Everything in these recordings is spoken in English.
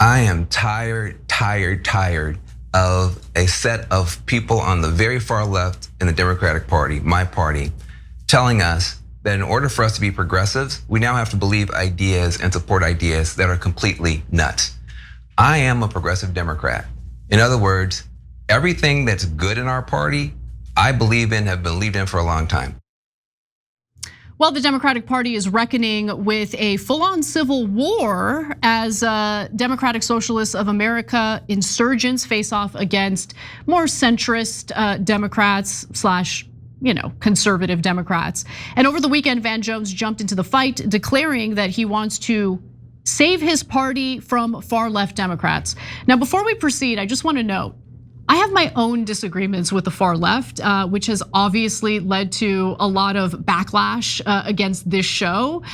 I am tired of a set of people on the very far left in the Democratic Party, my party, telling us that in order for us to be progressives, we now have to believe ideas and support ideas that are completely nuts. I am a progressive Democrat. In other words, everything that's good in our party, I believe in, have believed in for a long time. Well, the Democratic Party is reckoning with a full-on civil war as Democratic Socialists of America insurgents face off against more centrist Democrats slash conservative Democrats. And over the weekend, Van Jones jumped into the fight, declaring that he wants to save his party from far left Democrats. Now, before we proceed, I just want to note, I have my own disagreements with the far left, which has obviously led to a lot of backlash against this show,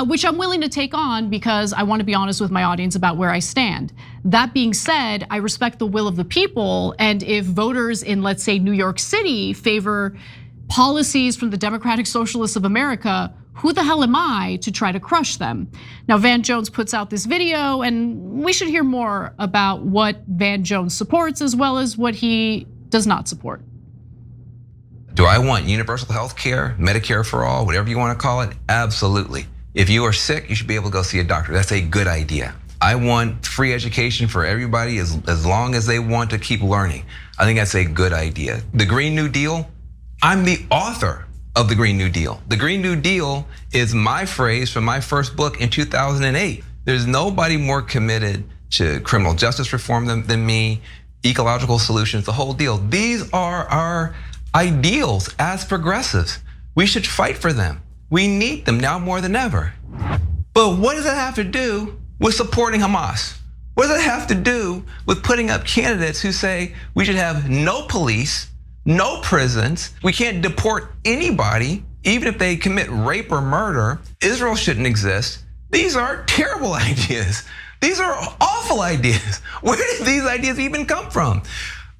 which I'm willing to take on because I want to be honest with my audience about where I stand. That being said, I respect the will of the people, and if voters in, let's say, New York City favor policies from the Democratic Socialists of America, who the hell am I to try to crush them? Now, Van Jones puts out this video, and we should hear more about what Van Jones supports as well as what he does not support. Do I want universal health care, Medicare for all, whatever you want to call it? Absolutely. If you are sick, you should be able to go see a doctor. That's a good idea. I want free education for everybody as long as they want to keep learning. I think that's a good idea. The Green New Deal, I'm the author of the Green New Deal. The Green New Deal is my phrase from my first book in 2008. There's nobody more committed to criminal justice reform than me, ecological solutions, the whole deal. These are our ideals as progressives. We should fight for them. We need them now more than ever. But what does that have to do with supporting Hamas? What does that have to do with putting up candidates who say we should have no police, no prisons, we can't deport anybody, even if they commit rape or murder, Israel shouldn't exist? These are terrible ideas. These are awful ideas. Where did these ideas even come from?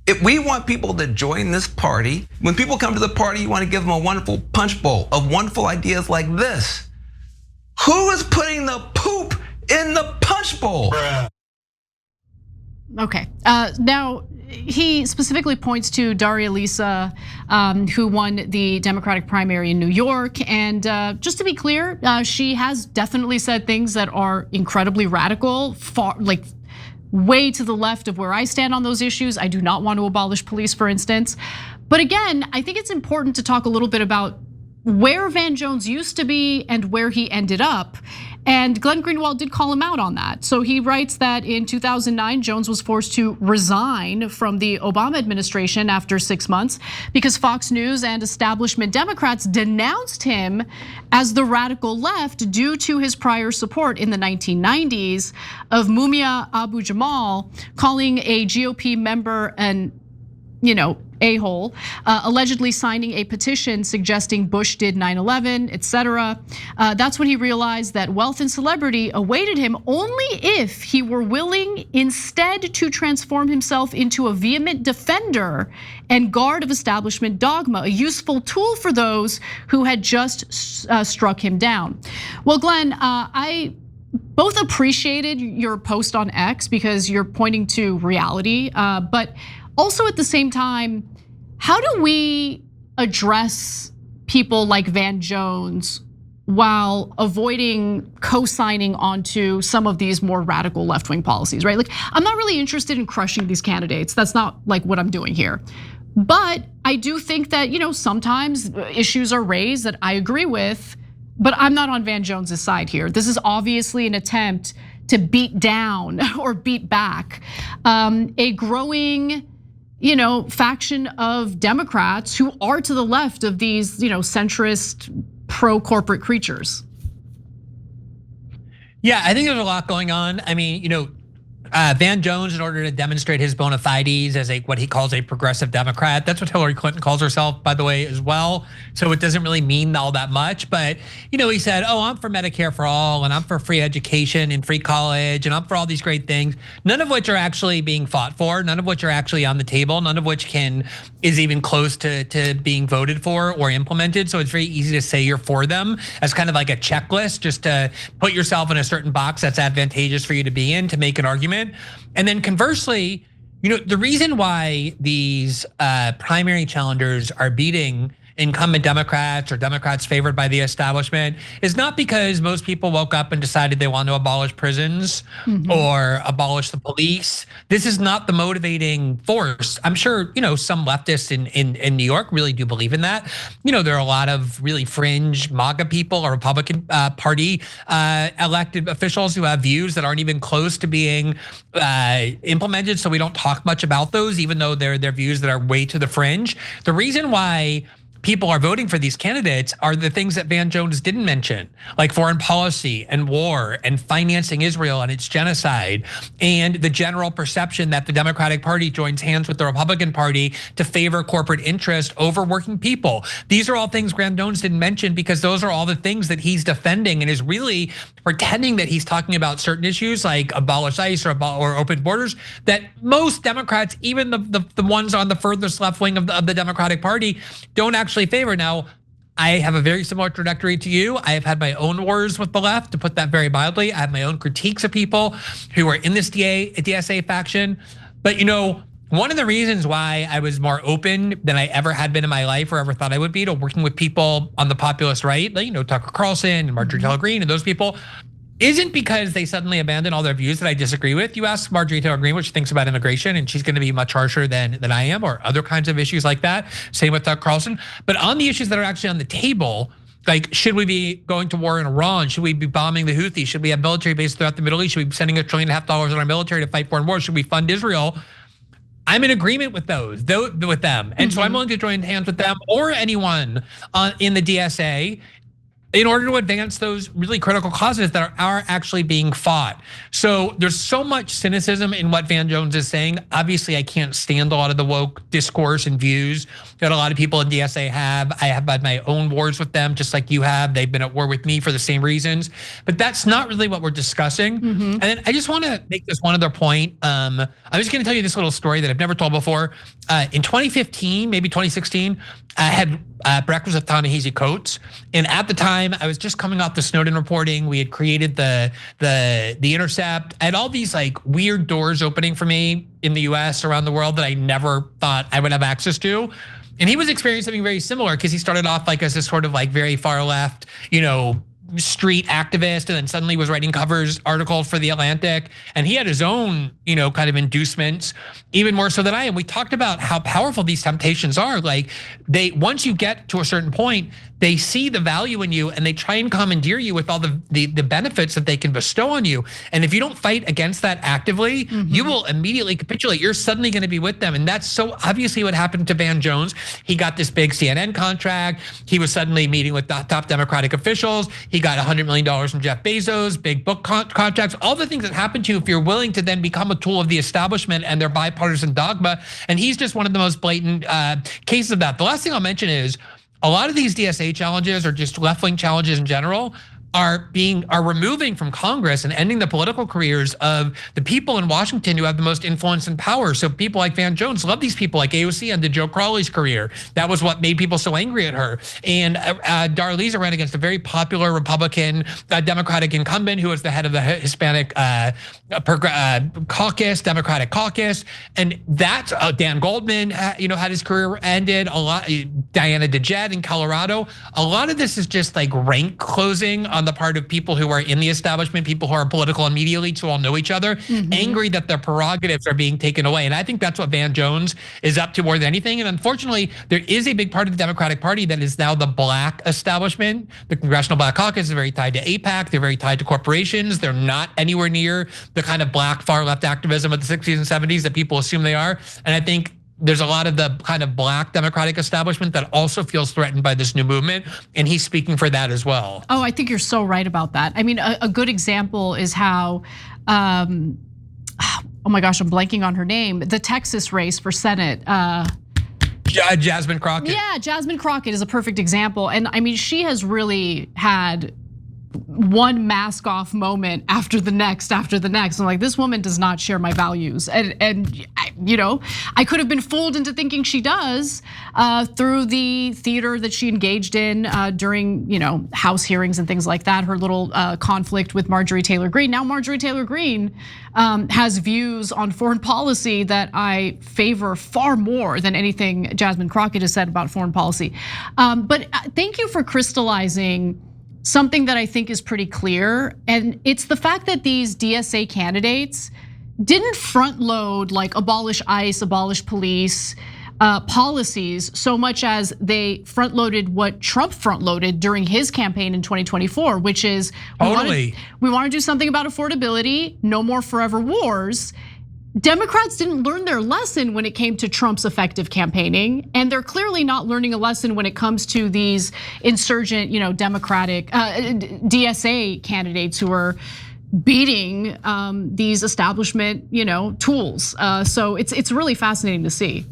If we want people to join this party, when people come to the party, you want to give them a wonderful punch bowl of wonderful ideas like this. Who is putting the poop in the punch bowl? Okay, now he specifically points to Daria Lisa, who won the Democratic primary in New York. And just to be clear, she has definitely said things that are incredibly radical, far, like way to the left of where I stand on those issues. I do not want to abolish police, for instance. But again, I think it's important to talk a little bit about where Van Jones used to be and where he ended up. And Glenn Greenwald did call him out on that. So he writes that in 2009, Jones was forced to resign from the Obama administration after 6 months because Fox News and establishment Democrats denounced him as the radical left due to his prior support in the 1990s of Mumia Abu-Jamal, calling a GOP member an a-hole, allegedly signing a petition suggesting Bush did 9/11, etc. That's when he realized that wealth and celebrity awaited him only if he were willing instead to transform himself into a vehement defender and guard of establishment dogma, a useful tool for those who had just struck him down. Well, Glenn, I both appreciated your post on X because you're pointing to reality, but also at the same time, how do we address people like Van Jones while avoiding co-signing onto some of these more radical left-wing policies, right? Like, I'm not really interested in crushing these candidates. That's not like what I'm doing here. But I do think that, sometimes issues are raised that I agree with, but I'm not on Van Jones's side here. This is obviously an attempt to beat down or beat back a growing faction of Democrats who are to the left of these, centrist pro-corporate creatures. Yeah, I think there's a lot going on. I mean, Van Jones, in order to demonstrate his bona fides as what he calls a progressive Democrat, that's what Hillary Clinton calls herself, by the way, as well. So it doesn't really mean all that much. But he said, "Oh, I'm for Medicare for all, and I'm for free education and free college, and I'm for all these great things." None of which are actually being fought for. None of which are actually on the table. None of which is even close to being voted for or implemented. So it's very easy to say you're for them as kind of like a checklist, just to put yourself in a certain box that's advantageous for you to be in to make an argument. establishment. And then conversely, the reason why these primary challengers are beating incumbent Democrats or Democrats favored by the establishment is not because most people woke up and decided they want to abolish prisons or abolish the police. This is not the motivating force. I'm sure, some leftists in New York really do believe in that. There are a lot of really fringe MAGA people or Republican Party elected officials who have views that aren't even close to being implemented. So we don't talk much about those, even though they're views that are way to the fringe. The reason why people are voting for these candidates are the things that Van Jones didn't mention, like foreign policy and war and financing Israel and its genocide, and the general perception that the Democratic Party joins hands with the Republican Party to favor corporate interest over working people. These are all things Van Jones didn't mention because those are all the things that he's defending and is really pretending that he's talking about certain issues like abolish ICE or open borders that most Democrats, even the ones on the furthest left wing of the Democratic Party, don't actually favor. Now, I have a very similar trajectory to you. I have had my own wars with the left, to put that very mildly. I have my own critiques of people who are in this DSA faction. But one of the reasons why I was more open than I ever had been in my life or ever thought I would be to working with people on the populist right, like Tucker Carlson and Marjorie Taylor Greene and those people, isn't because they suddenly abandon all their views that I disagree with. You ask Marjorie Taylor Greene what she thinks about immigration, and she's going to be much harsher than I am, or other kinds of issues like that. Same with Tucker Carlson. But on the issues that are actually on the table, like should we be going to war in Iran? Should we be bombing the Houthis? Should we have military bases throughout the Middle East? Should we be spending $1.5 trillion on our military to fight foreign wars? Should we fund Israel? I'm in agreement with with them. And so I'm willing to join hands with them or anyone in the DSA in order to advance those really critical causes that are actually being fought. So there's so much cynicism in what Van Jones is saying. Obviously, I can't stand a lot of the woke discourse and views that a lot of people in DSA have. I have had my own wars with them, just like you have. They've been at war with me for the same reasons. But that's not really what we're discussing. And then I just want to make this one other point. I'm just going to tell you this little story that I've never told before. In 2015, maybe 2016, I had breakfast with Ta-Nehisi Coates, and at the time I was just coming off the Snowden reporting. We had created the Intercept. I had all these like weird doors opening for me in the US, around the world, that I never thought I would have access to. And he was experiencing something very similar because he started off like as this sort of like very far left, street activist, and then suddenly was writing covers articles for The Atlantic. And he had his own, kind of inducements, even more so than I am. We talked about how powerful these temptations are. Like once you get to a certain point, they see the value in you and they try and commandeer you with all the benefits that they can bestow on you. And if you don't fight against that actively, you will immediately capitulate. You're suddenly going to be with them. And that's so obviously what happened to Van Jones. He got this big CNN contract. He was suddenly meeting with the top Democratic officials. He got $100 million from Jeff Bezos, big book contracts, all the things that happen to you if you're willing to then become a tool of the establishment and their bipartisan dogma. And he's just one of the most blatant cases of that. The last thing I'll mention is a lot of these DSA challenges, or just left-wing challenges in general, are removing from Congress and ending the political careers of the people in Washington who have the most influence and power. So people like Van Jones love these people, like AOC ended Joe Crowley's career. That was what made people so angry at her. And Darlisa ran against a very popular Republican Democratic incumbent who was the head of the Hispanic caucus, Democratic caucus. And that Dan Goldman, had his career ended. A lot, Diana DeJet in Colorado. A lot of this is just like rank closing on the part of people who are in the establishment, people who are political and media elites who all know each other, angry that their prerogatives are being taken away. And I think that's what Van Jones is up to more than anything. And unfortunately, there is a big part of the Democratic Party that is now the black establishment. The Congressional Black Caucus is very tied to AIPAC. They're very tied to corporations. They're not anywhere near the kind of black far left activism of the 60s and 70s that people assume they are. And I think there's a lot of the kind of black Democratic establishment that also feels threatened by this new movement, and he's speaking for that as well. Oh, I think you're so right about that. I mean, a good example is how, oh my gosh, I'm blanking on her name, the Texas race for Senate. Jasmine Crockett. Yeah, Jasmine Crockett is a perfect example. And I mean, she has really had one mask off moment after the next. I'm like, this woman does not share my values. And I could have been fooled into thinking she does through the theater that she engaged in during, House hearings and things like that. Her little conflict with Marjorie Taylor Greene. Now Marjorie Taylor Greene has views on foreign policy that I favor far more than anything Jasmine Crockett has said about foreign policy. But thank you for crystallizing something that I think is pretty clear, and it's the fact that these DSA candidates didn't front load like abolish ICE, abolish police policies so much as they front loaded what Trump front loaded during his campaign in 2024, which is we want to do something about affordability, no more forever wars. Democrats didn't learn their lesson when it came to Trump's effective campaigning, and they're clearly not learning a lesson when it comes to these insurgent, Democratic DSA candidates who are beating these establishment, tools. So it's really fascinating to see.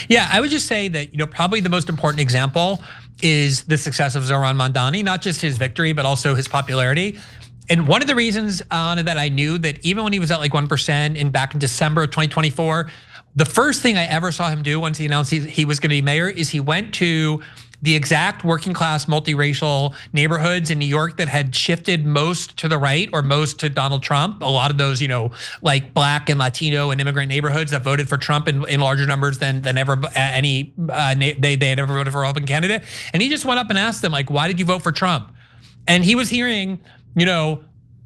Yeah, I would just say that probably the most important example is the success of Zohran Mamdani, not just his victory, but also his popularity. And one of the reasons that I knew that even when he was at like 1% back in December of 2024, the first thing I ever saw him do once he announced he was going to be mayor is he went to the exact working class multiracial neighborhoods in New York that had shifted most to the right or most to Donald Trump. A lot of those, like Black and Latino and immigrant neighborhoods that voted for Trump in larger numbers than ever they had ever voted for a Republican candidate. And he just went up and asked them, like, why did you vote for Trump? And he was hearing,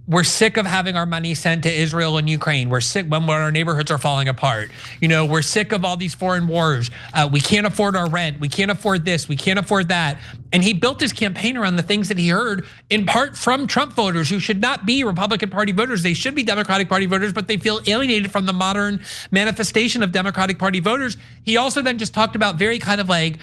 we're sick of having our money sent to Israel and Ukraine. We're sick when our neighborhoods are falling apart. We're sick of all these foreign wars. We can't afford our rent. We can't afford this. We can't afford that. And he built his campaign around the things that he heard in part from Trump voters who should not be Republican Party voters. They should be Democratic Party voters, but they feel alienated from the modern manifestation of Democratic Party voters. He also then just talked about very kind of like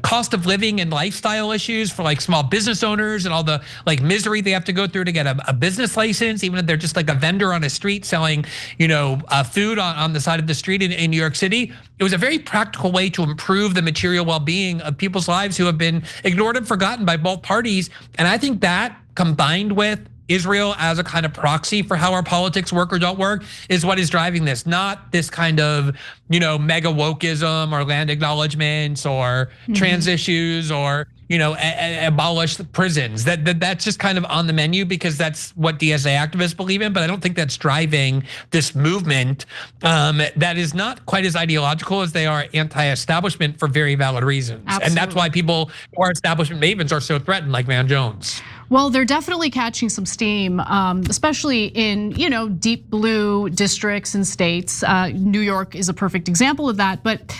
cost of living and lifestyle issues for like small business owners and all the like misery they have to go through to get a business license, even if they're just like a vendor on a street selling, food on the side of the street in New York City. It was a very practical way to improve the material well-being of people's lives who have been ignored and forgotten by both parties. And I think that combined with Israel as a kind of proxy for how our politics work or don't work is what is driving this, not this kind of, mega wokeism or land acknowledgements or trans issues or, abolish the prisons. That's just kind of on the menu because that's what DSA activists believe in. But I don't think that's driving this movement that is not quite as ideological as they are anti-establishment for very valid reasons. Absolutely. And that's why people who are establishment mavens are so threatened, like Van Jones. Well, they're definitely catching some steam, especially in deep blue districts and states. New York is a perfect example of that. But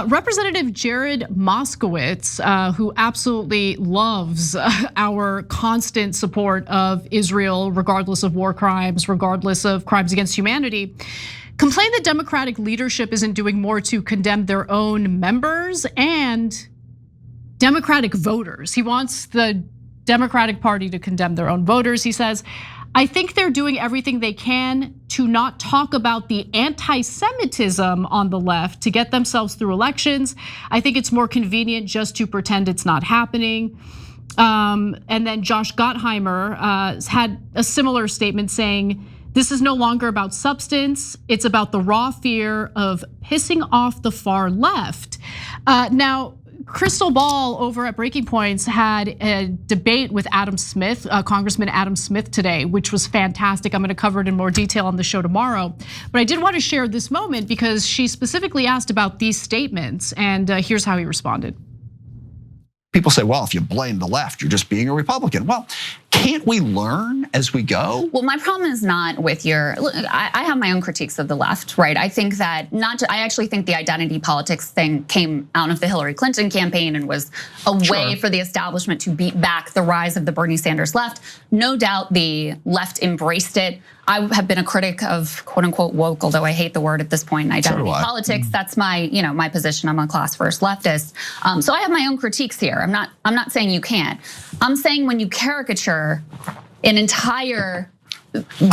Representative Jared Moskowitz, who absolutely loves our constant support of Israel, regardless of war crimes, regardless of crimes against humanity, complained that Democratic leadership isn't doing more to condemn their own members and Democratic voters. He wants the Democratic Party to condemn their own voters. He says, I think they're doing everything they can to not talk about the anti-Semitism on the left to get themselves through elections. I think it's more convenient just to pretend it's not happening. And then Josh Gottheimer had a similar statement saying, this is no longer about substance, it's about the raw fear of pissing off the far left. Now, Crystal Ball over at Breaking Points had a debate with Adam Smith, Congressman Adam Smith today, which was fantastic. I'm gonna cover it in more detail on the show tomorrow. But I did want to share this moment because she specifically asked about these statements, and here's how he responded. People say, well, if you blame the left, you're just being a Republican. Well, can't we learn as we go? Well, my problem is not with your, I have my own critiques of the left, right? I think that I actually think the identity politics thing came out of the Hillary Clinton campaign and was a way for the establishment to beat back the rise of the Bernie Sanders left. No doubt the left embraced it. I have been a critic of quote unquote woke, although I hate the word at this point in identity politics. That's my, my position. I'm a class first leftist. So I have my own critiques here. I'm not saying you can't. I'm saying when you caricature an entire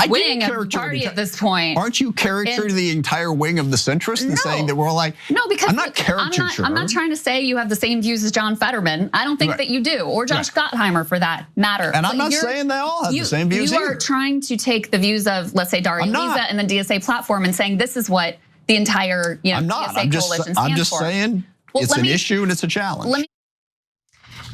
winning a party at this point. Aren't you caricaturing the entire wing of the centrists and saying that we're like, no, because I'm not caricaturing. I'm not trying to say you have the same views as John Fetterman. I don't think that you do, or Josh Gottheimer for that matter. And I'm not saying they all have the same views You either. are trying to take the views of, let's say, Daria Lisa and the DSA platform and saying this is what the entire DSA coalition stands for. I'm just saying it's an issue and it's a challenge.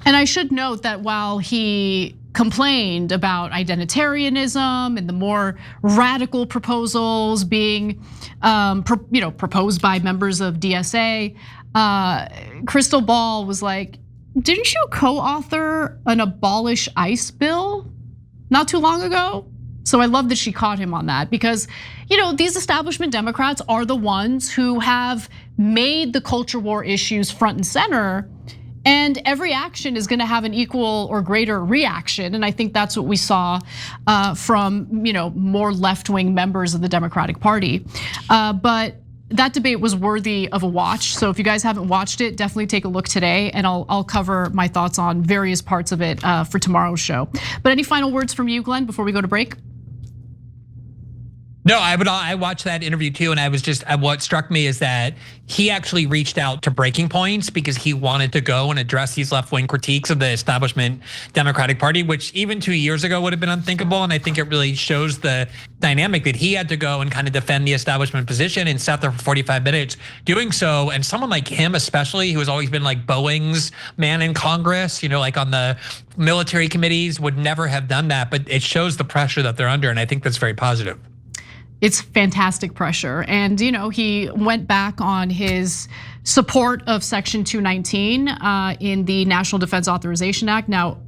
And I should note that while he complained about identitarianism and the more radical proposals being proposed by members of DSA, Crystal Ball was like, didn't you co-author an abolish ICE bill not too long ago? So I love that she caught him on that because, these establishment Democrats are the ones who have made the culture war issues front and center. And every action is gonna have an equal or greater reaction. And I think that's what we saw from more left-wing members of the Democratic Party. But that debate was worthy of a watch. So if you guys haven't watched it, definitely take a look today. And I'll cover my thoughts on various parts of it for tomorrow's show. But any final words from you, Glenn, before we go to break? No, I watched that interview too, and what struck me is that he actually reached out to Breaking Points because he wanted to go and address these left-wing critiques of the establishment Democratic Party, which even 2 years ago would have been unthinkable. And I think it really shows the dynamic that he had to go and kind of defend the establishment position and sat there for 45 minutes doing so. And someone like him, especially, who has always been like Boeing's man in Congress, like on the military committees, would never have done that. But it shows the pressure that they're under, and I think that's very positive. It's fantastic pressure. And he went back on his support of Section 219 in the National Defense Authorization Act. Now,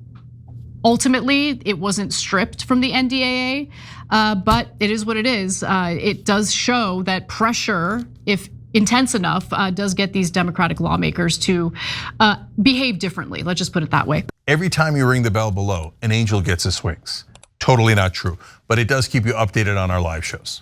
ultimately, it wasn't stripped from the NDAA, but it is what it is. It does show that pressure, if intense enough, does get these Democratic lawmakers to behave differently. Let's just put it that way. Every time you ring the bell below, an angel gets his wings. Totally not true, but it does keep you updated on our live shows.